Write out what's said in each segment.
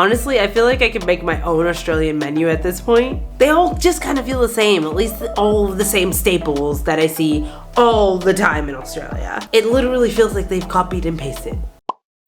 Honestly, I feel like I could make my own Australian menu at this point. They all just kind of feel the same, at least all of the same staples that I see all the time in Australia. It literally feels like they've copied and pasted.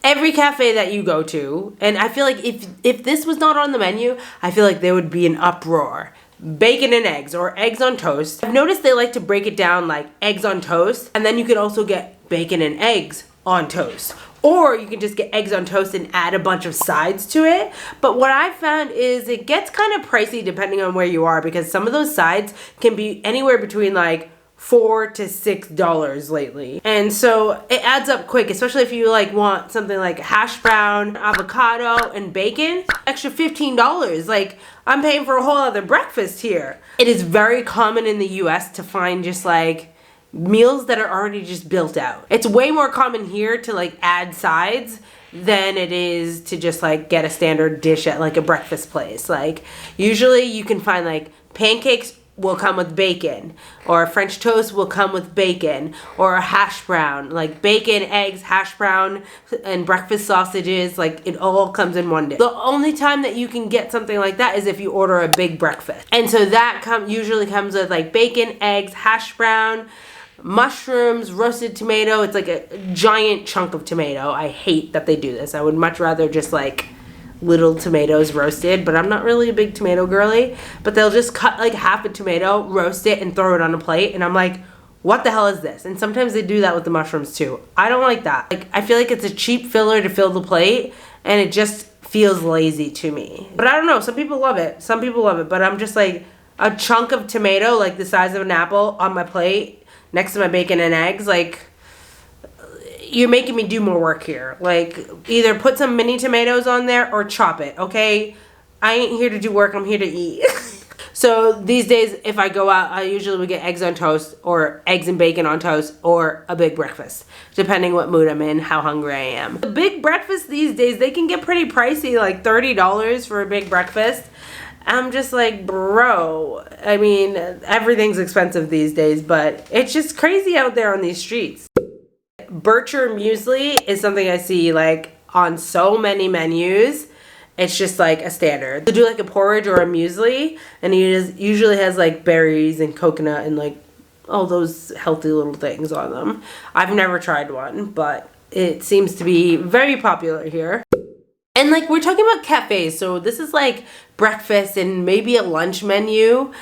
Every cafe that you go to, and I feel like if this was not on the menu, I feel like there would be an uproar. Bacon and eggs, or eggs on toast. I've noticed they like to break it down like eggs on toast, and then you can also get bacon and eggs on toast. Or you can just get eggs on toast and add a bunch of sides to it. But what I've found is it gets kind of pricey depending on where you are, because some of those sides can be anywhere between like $4 to $6 lately. And so it adds up quick, especially if you like want something like hash brown, avocado, and bacon. Extra $15. Like, I'm paying for a whole other breakfast here. It is very common in the US to find just like meals that are already just built out. It's way more common here to like add sides than it is to just like get a standard dish at like a breakfast place. Like, usually you can find like pancakes will come with bacon, or French toast will come with bacon, or a hash brown, like bacon, eggs, hash brown, and breakfast sausages. Like, it all comes in one dish. The only time that you can get something like that is if you order a big breakfast. And so that usually comes with like bacon, eggs, hash brown, mushrooms, roasted tomato. It's like a giant chunk of tomato. I hate that they do this. I would much rather just like little tomatoes roasted, but I'm not really a big tomato girly. But they'll just cut like half a tomato, roast it, and throw it on a plate, and I'm like, what the hell is this? And sometimes they do that with the mushrooms too. I don't like that. Like, I feel like it's a cheap filler to fill the plate, and it just feels lazy to me. But I don't know, some people love it. Some people love it, but I'm just like, a chunk of tomato like the size of an apple on my plate next to my bacon and eggs, like, you're making me do more work here. Like, either put some mini tomatoes on there or chop it, okay? I ain't here to do work, I'm here to eat. So these days, if I go out, I usually would get eggs on toast, or eggs and bacon on toast, or a big breakfast, depending what mood I'm in, how hungry I am. The big breakfast these days, they can get pretty pricey, like $30 for a big breakfast. I'm just like, bro, I mean, everything's expensive these days, but it's just crazy out there on these streets. Bircher muesli is something I see like on so many menus. It's just like a standard. They'll do like a porridge or a muesli, and it usually has like berries and coconut and like all those healthy little things on them. I've never tried one, but it seems to be very popular here. And like, we're talking about cafes, so this is like breakfast and maybe a lunch menu.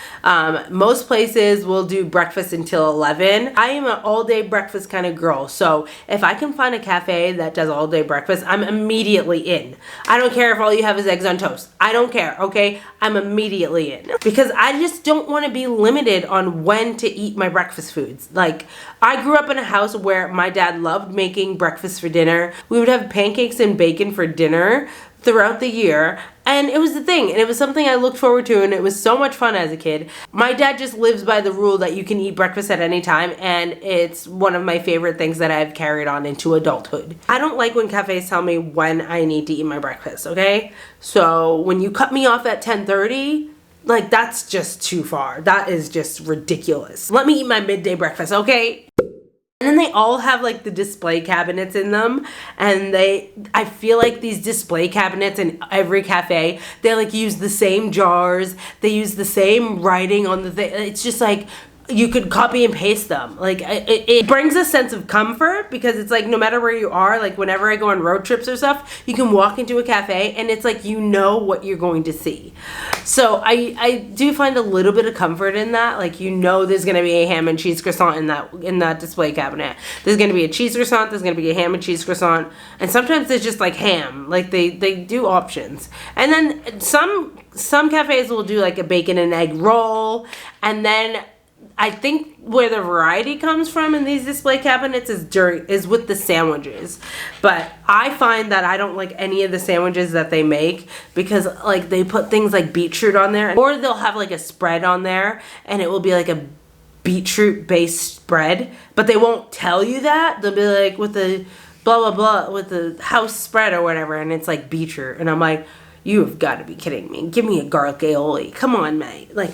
Most places will do breakfast until 11. I am an all-day breakfast kind of girl, so if I can find a cafe that does all-day breakfast, I'm immediately in. I don't care if all you have is eggs on toast. I don't care, okay? I'm immediately in. Because I just don't want to be limited on when to eat my breakfast foods. Like, I grew up in a house where my dad loved making breakfast for dinner. We would have pancakes and bacon for dinner throughout the year, and it was the thing, and it was something I looked forward to, and it was so much fun as a kid. My dad just lives by the rule that you can eat breakfast at any time, and it's one of my favorite things that I've carried on into adulthood. I don't like when cafes tell me when I need to eat my breakfast, okay? So when you cut me off at 10:30, like, that's just too far. That is just ridiculous. Let me eat my midday breakfast, okay? And then they all have like the display cabinets in them, and I feel like these display cabinets in every cafe, they like use the same jars, they use the same writing on the thing. It's just like, you could copy and paste them. Like, it brings a sense of comfort, because it's like, no matter where you are, like whenever I go on road trips or stuff, you can walk into a cafe and it's like, you know what you're going to see. So I do find a little bit of comfort in that. Like, you know, there's gonna be a ham and cheese croissant in that display cabinet. There's gonna be a cheese croissant, there's gonna be a ham and cheese croissant, and sometimes there's just like ham. Like, they do options. And then some cafes will do like a bacon and egg roll, and then I think where the variety comes from in these display cabinets is with the sandwiches. But I find that I don't like any of the sandwiches that they make, because like, they put things like beetroot on there, or they'll have like a spread on there, and it will be like a beetroot based spread, but they won't tell you that. They'll be like, with the blah blah blah, with the house spread or whatever, and it's like beetroot, and I'm like, you've got to be kidding me. Give me a garlic aioli. Come on, mate. Like,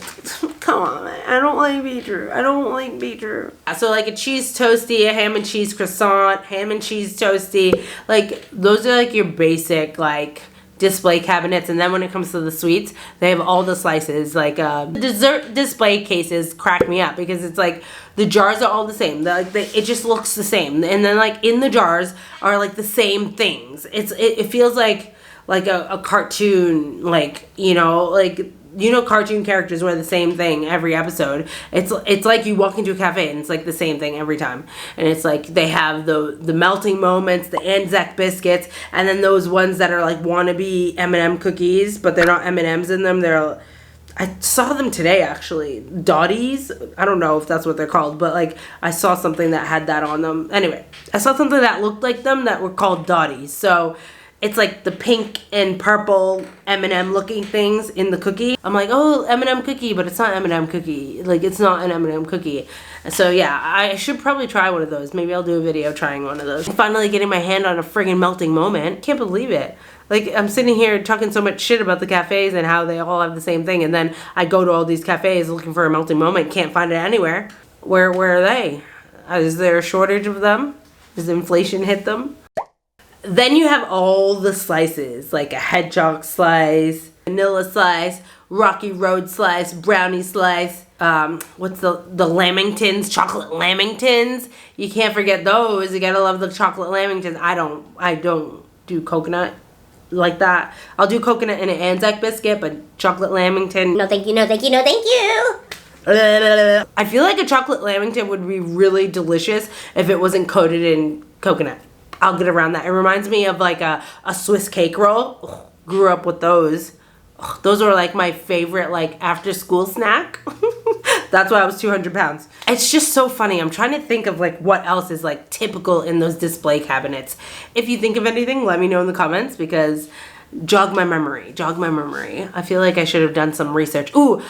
come on, mate. I don't like beetroot. I don't like beetroot. So like a cheese toasty, a ham and cheese croissant, ham and cheese toasty. Like, those are like your basic like display cabinets, and then when it comes to the sweets, they have all the slices. Like dessert display cases crack me up because it's like the jars are all the same. It just looks the same, and then like in the jars are like the same things. It feels like a cartoon, like cartoon characters wear the same thing every episode. It's like you walk into a cafe and it's like the same thing every time. And it's like they have the melting moments, the Anzac biscuits, and then those ones that are like wannabe M&M cookies, but they're not M&Ms in them. I saw them today actually. Dotties? I don't know if that's what they're called, but like I saw something that had that on them. Anyway, I saw something that looked like them that were called Dotties. So it's like the pink and purple M&M looking things in the cookie. I'm like, oh, M&M cookie, but it's not M&M cookie. Like, it's not an M&M cookie. So yeah, I should probably try one of those. Maybe I'll do a video trying one of those. Finally getting my hand on a friggin' melting moment. Can't believe it. Like, I'm sitting here talking so much shit about the cafes and how they all have the same thing, and then I go to all these cafes looking for a melting moment, can't find it anywhere. Where are they? Is there a shortage of them? Does inflation hit them? Then you have all the slices, like a hedgehog slice, vanilla slice, Rocky Road slice, brownie slice, what's the lamingtons, chocolate lamingtons. You can't forget those. You gotta love the chocolate lamingtons. I don't do coconut like that. I'll do coconut in an Anzac biscuit, but chocolate lamington. No thank you, no thank you, no thank you. I feel like a chocolate lamington would be really delicious if it wasn't coated in coconut. I'll get around that. It reminds me of like a Swiss cake roll. Ugh, grew up with those. Ugh, those were like my favorite like after school snack. That's why I was 200 pounds. It's just so funny. I'm trying to think of like what else is like typical in those display cabinets. If you think of anything, let me know in the comments because jog my memory. I feel like I should have done some research. Ooh,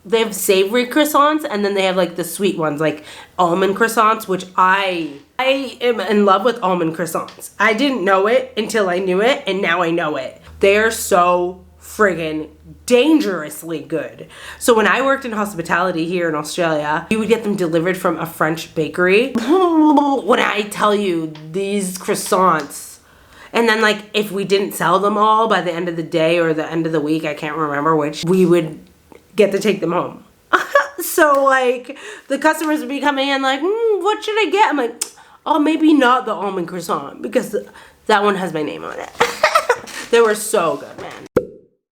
they have savory croissants and then they have like the sweet ones like almond croissants, which I am in love with almond croissants. I didn't know it until I knew it, and now I know it. They're so friggin' dangerously good. So when I worked in hospitality here in Australia, we would get them delivered from a French bakery. When I tell you these croissants, and then like if we didn't sell them all by the end of the day or the end of the week, I can't remember which, we would get to take them home. So like the customers would be coming in like, what should I get? I'm like, oh, maybe not the almond croissant because that one has my name on it. They were so good, man.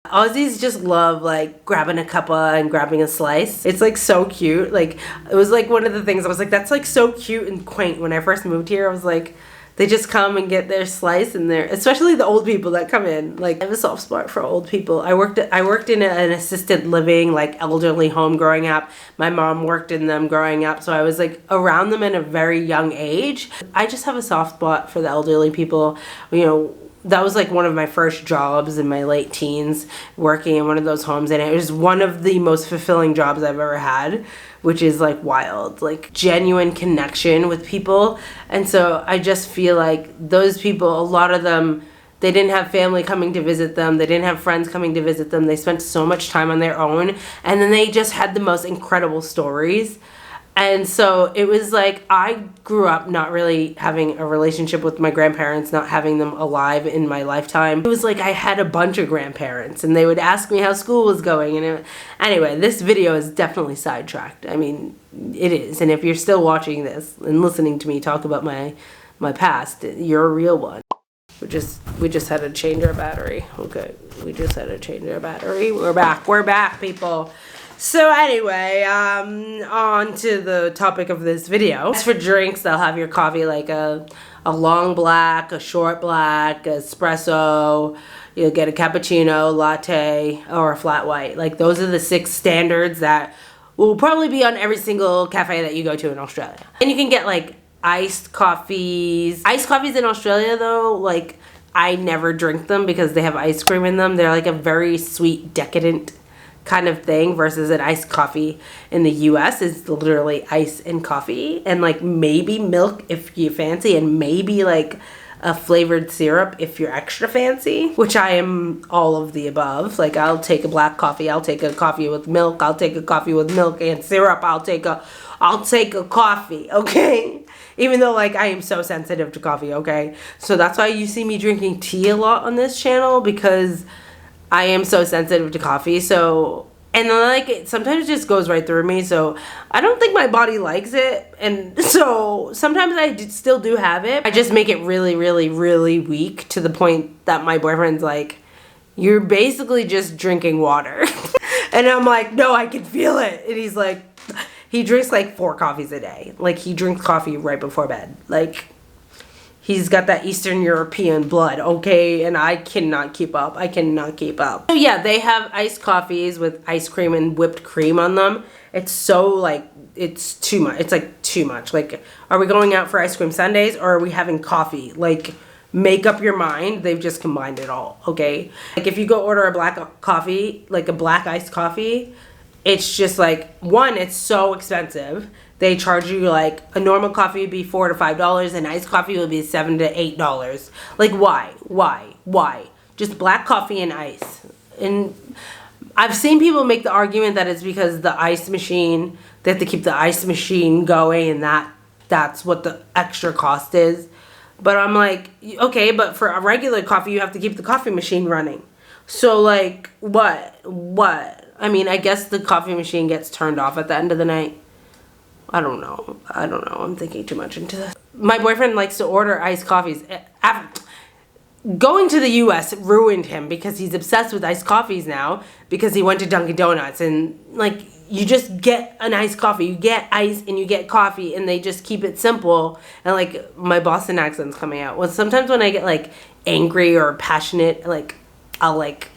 Aussies just love like grabbing a cuppa and grabbing a slice. It's like so cute. Like it was like one of the things I was like, that's like so cute and quaint. When I first moved here, I was like, they just come and get their slice and especially the old people that come in. Like I have a soft spot for old people. I worked in an assisted living, like elderly home growing up. My mom worked in them growing up, so I was like around them at a very young age. I just have a soft spot for the elderly people. You know, that was like one of my first jobs in my late teens, working in one of those homes, and it was one of the most fulfilling jobs I've ever had, which is like wild, like genuine connection with people. And so I just feel like those people, a lot of them, they didn't have family coming to visit them, they didn't have friends coming to visit them, they spent so much time on their own, and then they just had the most incredible stories. And so it was like, I grew up not really having a relationship with my grandparents, not having them alive in my lifetime. It was like I had a bunch of grandparents and they would ask me how school was going. And anyway, this video is definitely sidetracked. I mean, it is. And if you're still watching this and listening to me talk about my past, you're a real one. We just had to change our battery. Okay, we just had to change our battery. We're back, people. So anyway, on to the topic of this video. As for drinks, they'll have your coffee like a long black, a short black, espresso. You'll get a cappuccino, latte, or a flat white. Like those are the 6 standards that will probably be on every single cafe that you go to in Australia. And you can get like iced coffees. Iced coffees in Australia though, like I never drink them because they have ice cream in them. They're like a very sweet, decadent kind of thing versus an iced coffee in the US is literally ice and coffee and like maybe milk if you fancy and maybe like a flavored syrup if you're extra fancy, which I am all of the above. Like I'll take a black coffee, I'll take a coffee with milk, I'll take a coffee with milk and syrup, I'll take a coffee, okay? Even though, like, I am so sensitive to coffee, okay? So that's why you see me drinking tea a lot on this channel, because I am so sensitive to coffee. So, and then, like, it sometimes just goes right through me. So I don't think my body likes it. And so sometimes I still do have it. I just make it really, really, really weak to the point that my boyfriend's like, you're basically just drinking water. And I'm like, no, I can feel it. And he's like, he drinks like 4 coffees a day. Like, he drinks coffee right before bed. Like, he's got that Eastern European blood, okay? And I cannot keep up. I cannot keep up. So yeah, they have iced coffees with ice cream and whipped cream on them. It's so, like, it's too much. It's like too much. Like, are we going out for ice cream sundaes, or are we having coffee? Like, make up your mind. They've just combined it all, okay? Like, if you go order a black coffee, like a black iced coffee, it's just like, one, it's so expensive. They charge you, like, a normal coffee would be $4 to $5, and iced coffee would be $7 to $8. Like, why? Just black coffee and ice. And I've seen people make the argument that it's because the ice machine, they have to keep the ice machine going, and that's what the extra cost is. But I'm like, okay, but for a regular coffee, you have to keep the coffee machine running. So, like, what? I mean, I guess the coffee machine gets turned off at the end of the night. I don't know. I'm thinking too much into this. My boyfriend likes to order iced coffees. Going to the U.S. ruined him, because he's obsessed with iced coffees now, because he went to Dunkin' Donuts. And, like, you just get an iced coffee. You get ice and you get coffee, and they just keep it simple. And, like, my Boston accent's coming out. Well, sometimes when I get, like, angry or passionate, like, I'll, like,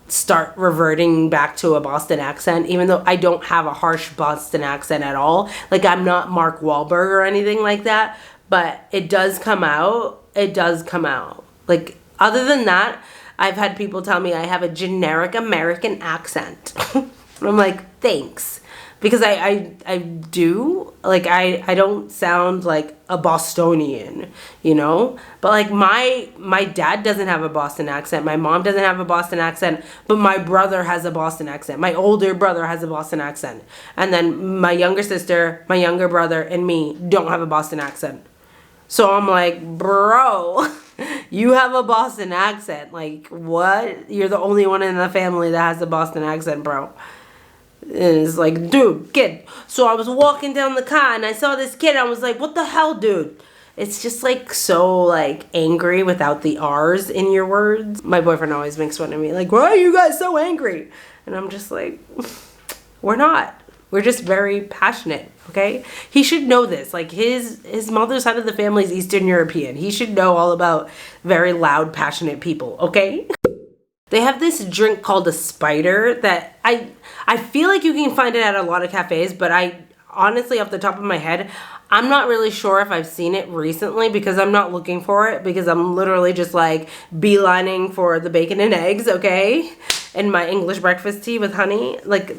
start reverting back to a Boston accent, even though I don't have a harsh Boston accent at all. Like, I'm not Mark Wahlberg or anything like that, but it does come out. It does come out. Like, other than that, I've had people tell me I have a generic American accent. And I'm like, thanks. Because I do. Like, I don't sound like a Bostonian, you know? But, like, my dad doesn't have a Boston accent. My mom doesn't have a Boston accent. But my brother has a Boston accent. My older brother has a Boston accent. And then my younger sister, my younger brother, and me don't have a Boston accent. So I'm like, bro, you have a Boston accent. Like, what? You're the only one in the family that has a Boston accent, bro. And it's like, dude, kid. So I was walking down the car and I saw this kid. I was like, what the hell, dude? It's just, like, so, like, angry without the R's in your words. My boyfriend always makes fun of me. Like, why are you guys so angry? And I'm just like, we're not. We're just very passionate, okay? He should know this. Like, his mother's side of the family is Eastern European. He should know all about very loud, passionate people, okay? They have this drink called a spider that I feel like you can find it at a lot of cafes, but I honestly, off the top of my head, I'm not really sure if I've seen it recently, because I'm not looking for it, because I'm literally just, like, beelining for the bacon and eggs, okay? And my English breakfast tea with honey. Like,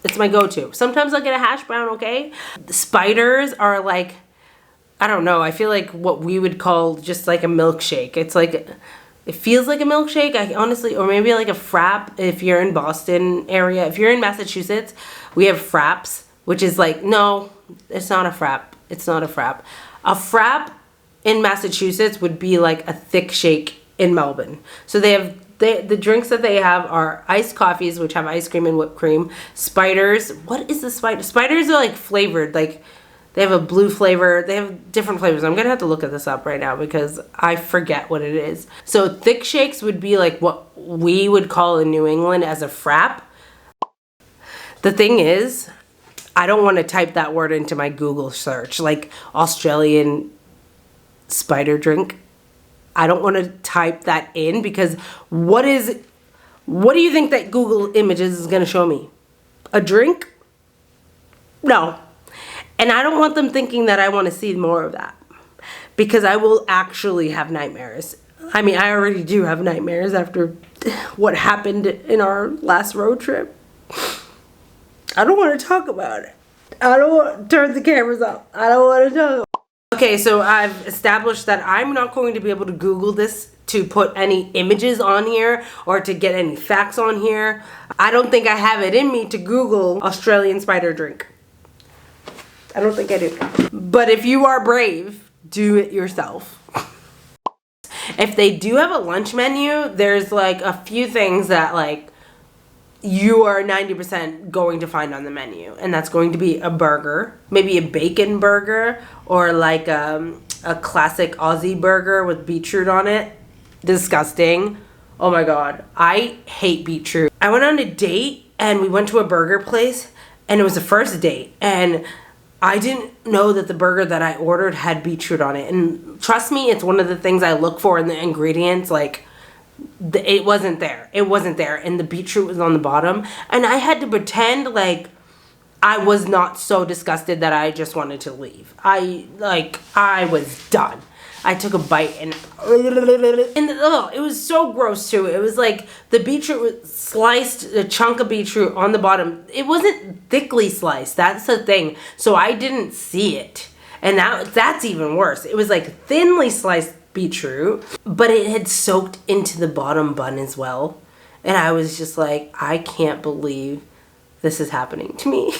it's my go-to. Sometimes I'll get a hash brown, okay? The spiders are, like, I don't know, I feel like what we would call just, like, a milkshake. It's like, it feels like a milkshake, I honestly, or maybe like a frap if you're in Boston area. If you're in Massachusetts, we have fraps, which is like, no, it's not a frap. It's not a frap. A frap in Massachusetts would be like a thick shake in Melbourne. So the drinks that they have are iced coffees, which have ice cream and whipped cream. Spiders. What is the spider? Spiders are, like, flavored. Like, they have a blue flavor. They have different flavors. I'm going to have to look this up right now because I forget what it is. So thick shakes would be like what we would call in New England as a frap. The thing is, I don't want to type that word into my Google search, like Australian spider drink. I don't want to type that in, because what do you think that Google Images is going to show me? A drink? No. And I don't want them thinking that I want to see more of that, because I will actually have nightmares. I mean, I already do have nightmares after what happened in our last road trip. I don't want to talk about it. I don't want to turn the cameras off. I don't want to talk. Okay, so I've established that I'm not going to be able to Google this to put any images on here or to get any facts on here. I don't think I have it in me to Google Australian spider drink. I don't think I do. But if you are brave, do it yourself. If they do have a lunch menu, there's like a few things that like you are 90% going to find on the menu. And that's going to be a burger, maybe a bacon burger, or like a classic Aussie burger with beetroot on it. Disgusting. Oh my God. I hate beetroot. I went on a date and we went to a burger place and it was the first date. And I didn't know that the burger that I ordered had beetroot on it. And trust me, it's one of the things I look for in the ingredients. Like, it wasn't there. It wasn't there. And the beetroot was on the bottom. And I had to pretend like I was not so disgusted that I just wanted to leave. I was done. I took a bite and it was so gross too. It was like the beetroot was sliced, a chunk of beetroot on the bottom. It wasn't thickly sliced. That's the thing. So I didn't see it. And that's even worse. It was like thinly sliced beetroot, but it had soaked into the bottom bun as well. And I was just like, I can't believe this is happening to me.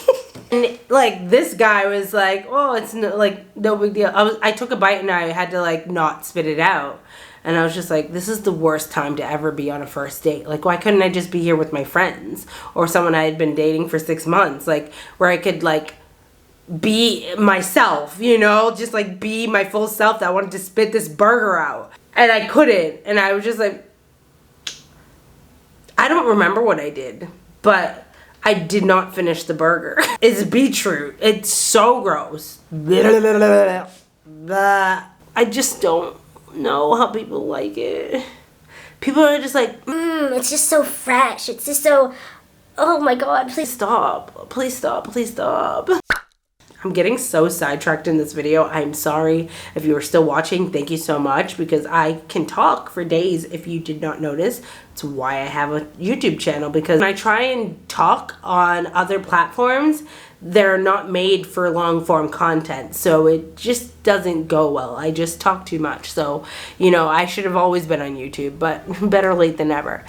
And like this guy was like, oh, it's no big deal. I took a bite and I had to like not spit it out. And I was just like, this is the worst time to ever be on a first date. Like, why couldn't I just be here with my friends or someone I had been dating for 6 months? Like, where I could like be myself, you know, just like be my full self that wanted to spit this burger out. And I couldn't. And I was just like, I don't remember what I did, but I did not finish the burger. It's beetroot. It's so gross. I just don't know how people like it. People are just like, it's just so fresh. It's just so, oh my God, please stop. Please stop. Please stop. I'm getting so sidetracked in this video. I'm sorry if you are still watching. Thank you so much, because I can talk for days if you did not notice. It's why I have a YouTube channel, because when I try and talk on other platforms, they're not made for long form content. So it just doesn't go well. I just talk too much. So, you know, I should have always been on YouTube, but better late than never.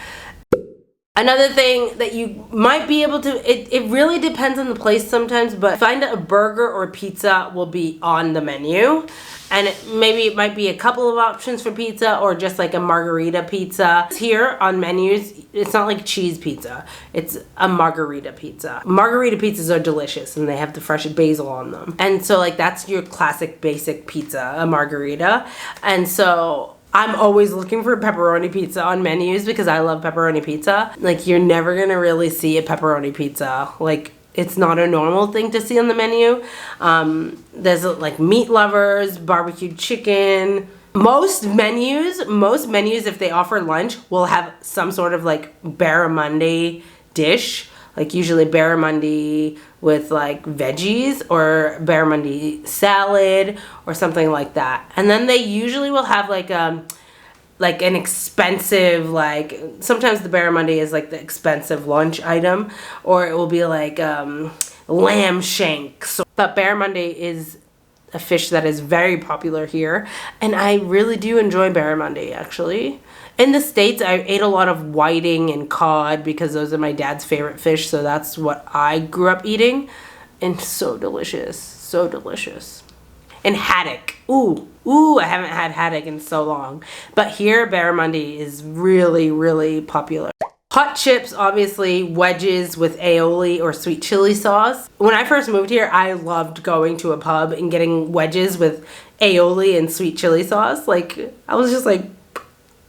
Another thing that you might be able to, it really depends on the place sometimes, but find a burger or pizza will be on the menu. And maybe it might be a couple of options for pizza or just like a margarita pizza. Here on menus, it's not like cheese pizza. It's a margarita pizza. Margarita pizzas are delicious and they have the fresh basil on them. And so like that's your classic basic pizza, a margarita. And so I'm always looking for pepperoni pizza on menus because I love pepperoni pizza. Like, you're never gonna really see a pepperoni pizza. Like, it's not a normal thing to see on the menu. There's like meat lovers, barbecued chicken. Most menus, if they offer lunch, will have some sort of like barramundi dish. Like usually barramundi with like veggies or barramundi salad or something like that. And then they usually will have like an expensive, like sometimes the barramundi is like the expensive lunch item, or it will be like lamb shanks. But barramundi is a fish that is very popular here, and I really do enjoy barramundi actually. In the States, I ate a lot of whiting and cod because those are my dad's favorite fish, so that's what I grew up eating. And so delicious, so delicious. And haddock. Ooh, I haven't had haddock in so long. But here, barramundi is really, really popular. Hot chips, obviously, wedges with aioli or sweet chili sauce. When I first moved here, I loved going to a pub and getting wedges with aioli and sweet chili sauce. Like, I was just like,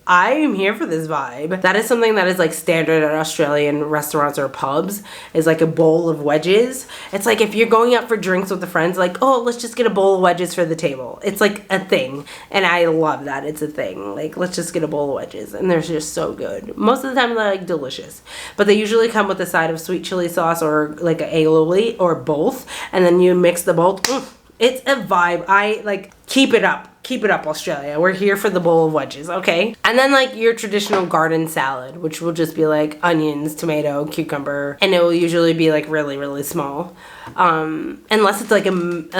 I am here for this vibe. That is something that is like standard at Australian restaurants or pubs, is like a bowl of wedges. It's like if you're going out for drinks with the friends, like, oh, let's just get a bowl of wedges for the table. It's like a thing. And I love that it's a thing. Like, let's just get a bowl of wedges. And they're just so good. Most of the time they're like delicious. But they usually come with a side of sweet chili sauce or like an aioli or both. And then you mix the both. It's a vibe. I like, keep it up. Keep it up, Australia. We're here for the bowl of wedges, okay? And then like your traditional garden salad, which will just be like onions, tomato, cucumber, and it will usually be like really, really small. Unless it's like a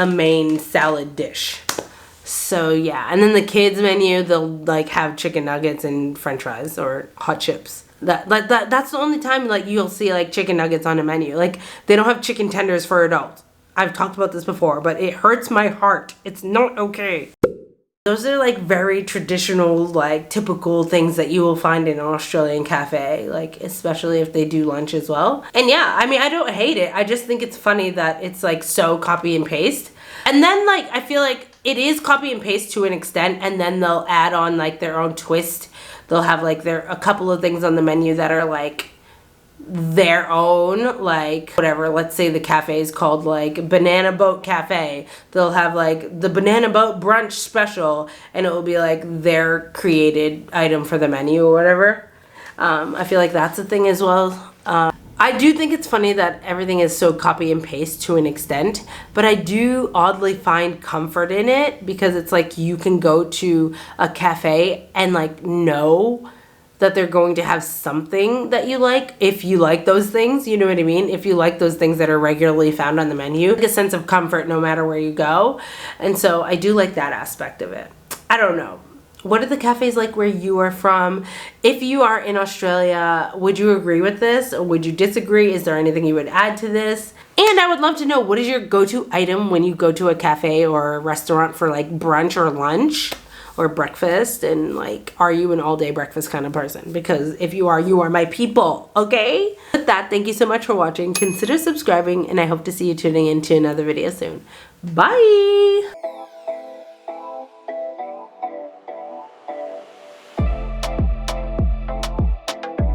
main salad dish. So yeah, and then the kids menu, they'll like have chicken nuggets and french fries or hot chips. That's the only time like you'll see like chicken nuggets on a menu. Like, they don't have chicken tenders for adults. I've talked about this before, but it hurts my heart. It's not okay. Those are like very traditional, like typical things that you will find in an Australian cafe, like especially if they do lunch as well. And yeah, I mean, I don't hate it. I just think it's funny that it's like so copy and paste. And then like, I feel like it is copy and paste to an extent, and then they'll add on like their own twist. They'll have like a couple of things on the menu that are like their own, like whatever, let's say the cafe is called like Banana Boat Cafe. They'll have like the Banana Boat Brunch Special, and it will be like their created item for the menu or whatever. I feel like that's a thing as well. I do think it's funny that everything is so copy and paste to an extent, but I do oddly find comfort in it, because it's like you can go to a cafe and like know that they're going to have something that you like, if you like those things, you know what I mean? If you like those things that are regularly found on the menu, like a sense of comfort no matter where you go. And so I do like that aspect of it. I don't know. What are the cafes like where you are from? If you are in Australia, would you agree with this or would you disagree? Is there anything you would add to this? And I would love to know, what is your go-to item when you go to a cafe or a restaurant for like brunch or lunch or breakfast? And like, are you an all-day breakfast kind of person? Because if you are my people, okay? With that, thank you so much for watching. Consider subscribing, and I hope to see you tuning in to another video soon. Bye!